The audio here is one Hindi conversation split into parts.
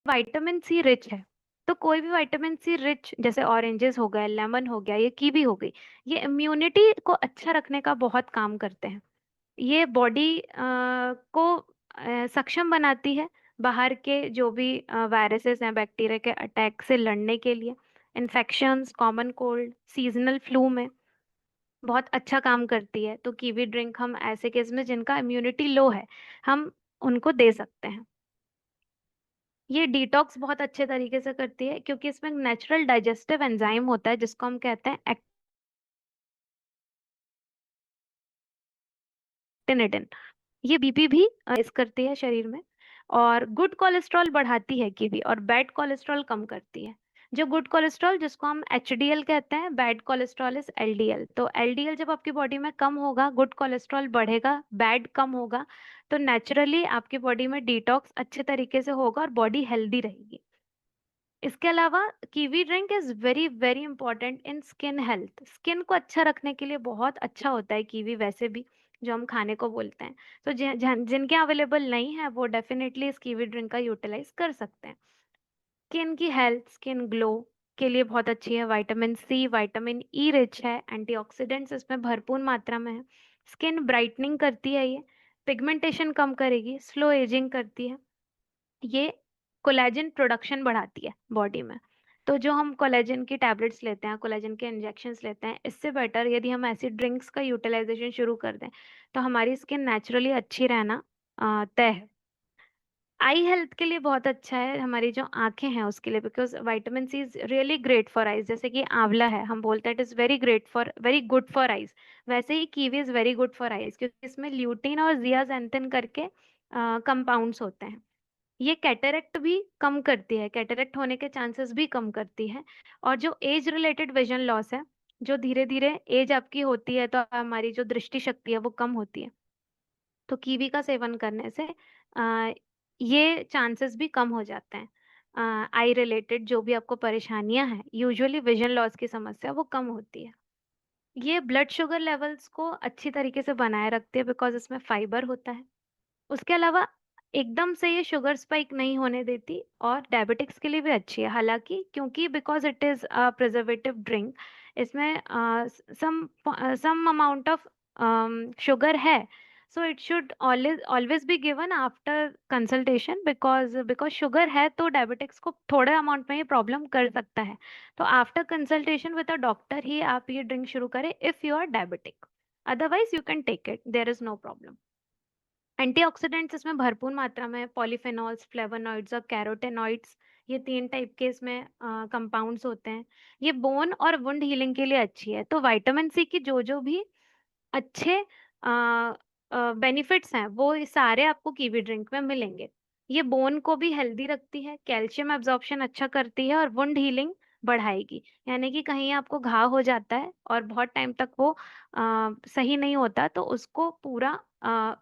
विटामिन सी रिच है। तो कोई भी विटामिन सी रिच जैसे ऑरेंजेस हो गए, लेमन हो गया, ये कीवी हो गई, ये इम्यूनिटी को अच्छा रखने का बहुत काम करते हैं। ये बॉडी को सक्षम बनाती है बाहर के जो भी वायरसेस हैं, बैक्टीरिया के अटैक से लड़ने के लिए। Infections, common cold, seasonal flu में बहुत अच्छा काम करती है। तो कीवी ड्रिंक हम ऐसे केस में जिनका इम्यूनिटी लो है, हम उनको दे सकते हैं। ये डिटॉक्स बहुत अच्छे तरीके से करती है क्योंकि इसमें नेचुरल डाइजेस्टिव एंजाइम होता है जिसको हम कहते हैं एक्टिनिडिन। ये बीपी भी इस करती है शरीर में। और गुड कोलेस्ट्रॉल बढ़ाती है कीवी, और बैड कोलेस्ट्रॉल कम करती है। जो गुड कोलेस्ट्रॉल जिसको हम एचडीएल कहते हैं, बैड कोलेस्ट्रॉल इज एलडीएल। तो एलडीएल जब आपकी बॉडी में कम होगा, गुड कोलेस्ट्रॉल बढ़ेगा, बैड कम होगा, तो नेचुरली आपकी बॉडी में डिटॉक्स अच्छे तरीके से होगा और बॉडी हेल्दी रहेगी। इसके अलावा kiwi drink is very very important in skin health. Skin को अच्छा रखने के लिए बहुत अच्छा होता है कीवी वैसे भी, जो हम खाने को बोलते हैं। तो जिनके अवेलेबल नहीं है वो डेफिनेटली इस कीवी ड्रिंक का यूटिलाइज कर सकते हैं। स्किन की हेल्थ, स्किन ग्लो के लिए बहुत अच्छी है। Vitamin C, vitamin E rich है, एंटीऑक्सीडेंट्स इसमें भरपूर मात्रा में है। स्किन ब्राइटनिंग करती है ये, पिगमेंटेशन कम करेगी, स्लो एजिंग करती है। ये कोलेजन प्रोडक्शन बढ़ाती है बॉडी में। तो जो हम कोलेजन की टैबलेट्स लेते हैं, कोलेजन के इंजेक्शंस लेते हैं, इससे बेटर यदि हम ऐसी ड्रिंक्स का यूटिलाइजेशन शुरू कर दें तो हमारी स्किन नेचुरली अच्छी रहना तय है। आई हेल्थ के लिए बहुत अच्छा है, हमारी जो आंखें हैं उसके लिए, because vitamin C is really great for eyes. जैसे कि आंवला है, हम बोलते हैं it is very great for, very good for eyes, वैसे ही kiwi is very good for eyes क्योंकि इसमें ल्यूटिन और जियाजेंथिन करके कंपाउंड्स होते हैं। ये कैटरेक्ट भी कम करती है, कैटरेक्ट होने के चांसेस भी कम करती है। और जो एज रिलेटेड विजन लॉस है, जो धीरे धीरे एज आपकी होती है तो हमारी जो दृष्टि शक्ति है वो कम होती है, तो कीवी का सेवन करने से ये चांसेस भी कम हो जाते हैं। आई रिलेटेड जो भी आपको परेशानियां हैं, यूजुअली विजन लॉस की समस्या, वो कम होती है। ये ब्लड शुगर लेवल्स को अच्छी तरीके से बनाए रखती है बिकॉज इसमें फाइबर होता है। उसके अलावा एकदम से ये शुगर स्पाइक नहीं होने देती, और डायबिटिक्स के लिए भी अच्छी है हालांकि, क्योंकि because it is a preservative drink, इसमें सम सम अमाउंट ऑफ शुगर है। So it should always always be given after consultation, because sugar है तो डायबिटिक्स को थोड़े अमाउंट में ये प्रॉब्लम कर सकता है। तो after consultation with a doctor ही आप ये ड्रिंक शुरू करें if you are diabetic. Otherwise you can take it, there is no problem. Antioxidants इसमें भरपूर मात्रा में है, पॉलीफेनॉल्स, फ्लेवोनॉइड्स और कैरोटेनॉइड्स, ये 3 टाइप के इसमें कंपाउंड्स होते हैं। ये बोन और वुंड हीलिंग के लिए अच्छी है। तो विटामिन सी की जो जो भी अच्छे बेनिफिट्स हैं वो ये सारे आपको कीवी ड्रिंक में मिलेंगे। ये बोन को भी हेल्दी रखती है, कैल्शियम एब्जॉर्प्शन अच्छा करती है और वुंड हीलिंग बढ़ाएगी। यानी कि कहीं आपको घाव हो जाता है और बहुत टाइम तक वो सही नहीं होता, तो उसको पूरा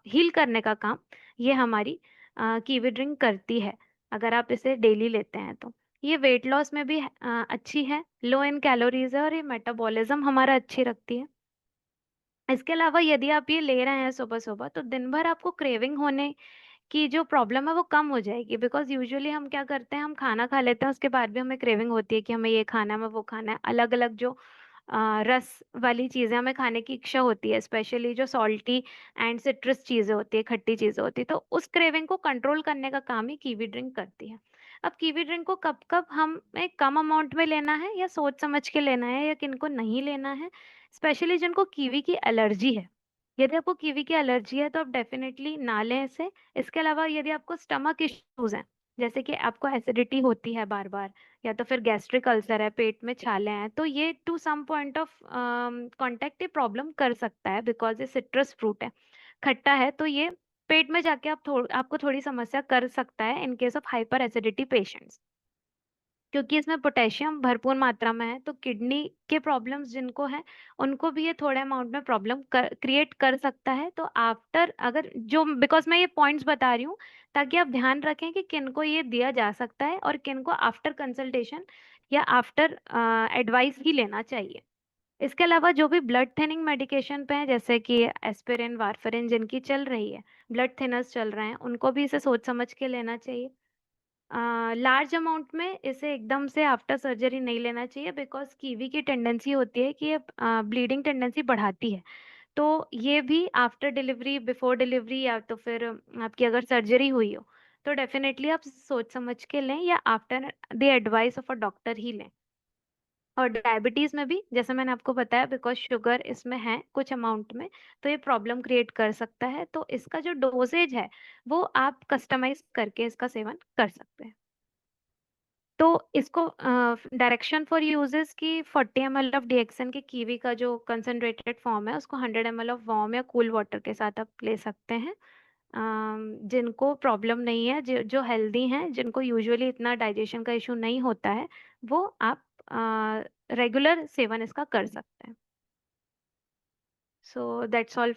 हील करने का काम ये हमारी कीवी ड्रिंक करती है, अगर आप इसे डेली लेते हैं तो। ये वेट लॉस में भी अच्छी है, लो इन कैलोरीज है, और ये मेटाबॉलिज्म हमारा अच्छी रखती है। इसके अलावा यदि आप ये ले रहे हैं सुबह सुबह, तो दिन भर आपको क्रेविंग होने की जो प्रॉब्लम है वो कम हो जाएगी। बिकॉज यूजुअली हम क्या करते हैं, हम खाना खा लेते हैं, उसके बाद भी हमें क्रेविंग होती है कि हमें ये खाना है, हमें वो खाना है, अलग अलग जो रस वाली चीजें हमें खाने की इच्छा होती है, स्पेशली जो सॉल्टी एंड सिट्रस चीजें होती है, खट्टी चीजें होती है, तो उस क्रेविंग को कंट्रोल करने का काम ही कीवी ड्रिंक करती है। अब कीवी ड्रिंक को कब कब हमें कम अमाउंट में लेना है या सोच समझ के लेना है, या किनको नहीं लेना है, स्पेशली जिनको कीवी की एलर्जी है। यदि आपको कीवी की एलर्जी है तो आप डेफिनेटली ना लें इसे। इसके अलावा यदि आपको स्टमक इश्यूज हैं, जैसे कि आपको एसिडिटी होती है बार बार, या तो फिर गैस्ट्रिक अल्सर है, पेट में छाले हैं, तो ये to some point of contact ये प्रॉब्लम कर सकता है बिकॉज ये सिट्रस फ्रूट है, खट्टा है, तो ये पेट में जाके आपको थोड़ी समस्या कर सकता है in case of hyper acidity patients. क्योंकि इसमें पोटेशियम भरपूर मात्रा में है, तो किडनी के प्रॉब्लम्स जिनको है उनको भी ये थोड़े अमाउंट में प्रॉब्लम क्रिएट कर सकता है। तो आफ्टर, अगर जो, बिकॉज मैं ये पॉइंट्स बता रही हूँ ताकि आप ध्यान रखें कि किनको ये दिया जा सकता है और किनको आफ्टर कंसल्टेशन या आफ्टर एडवाइस ही लेना चाहिए। इसके अलावा जो भी ब्लड थिनिंग मेडिकेशन पे हैं, जैसे कि एस्पिरिन, वारफरिन जिनकी चल रही है, ब्लड थिनर्स चल रहे हैं, उनको भी इसे सोच समझ के लेना चाहिए। लार्ज अमाउंट में इसे एकदम से आफ्टर सर्जरी नहीं लेना चाहिए, बिकॉज कीवी की टेंडेंसी होती है कि ये ब्लीडिंग टेंडेंसी बढ़ाती है। तो ये भी आफ्टर डिलीवरी, बिफोर डिलीवरी, या तो फिर आपकी अगर सर्जरी हुई हो, तो डेफिनेटली आप सोच समझ के लें, या after the advice of a doctor ही लें। और डायबिटीज में भी जैसे मैंने आपको बताया, बिकॉज शुगर इसमें है कुछ अमाउंट में, तो ये प्रॉब्लम क्रिएट कर सकता है। तो इसका जो डोजेज है वो आप कस्टमाइज करके इसका सेवन कर सकते हैं। तो इसको डायरेक्शन फॉर यूजेस की 40 ml ऑफ डीएक्सन के कीवी का जो कंसंट्रेटेड फॉर्म है, उसको 100 ml ऑफ वार्म या कूल वाटर के साथ आप ले सकते हैं। जिनको प्रॉब्लम नहीं है, जो हेल्दी हैं, जिनको यूजुअली इतना डाइजेशन का इशू नहीं होता है, वो आप रेगुलर सेवन इसका कर सकते हैं। So that's all.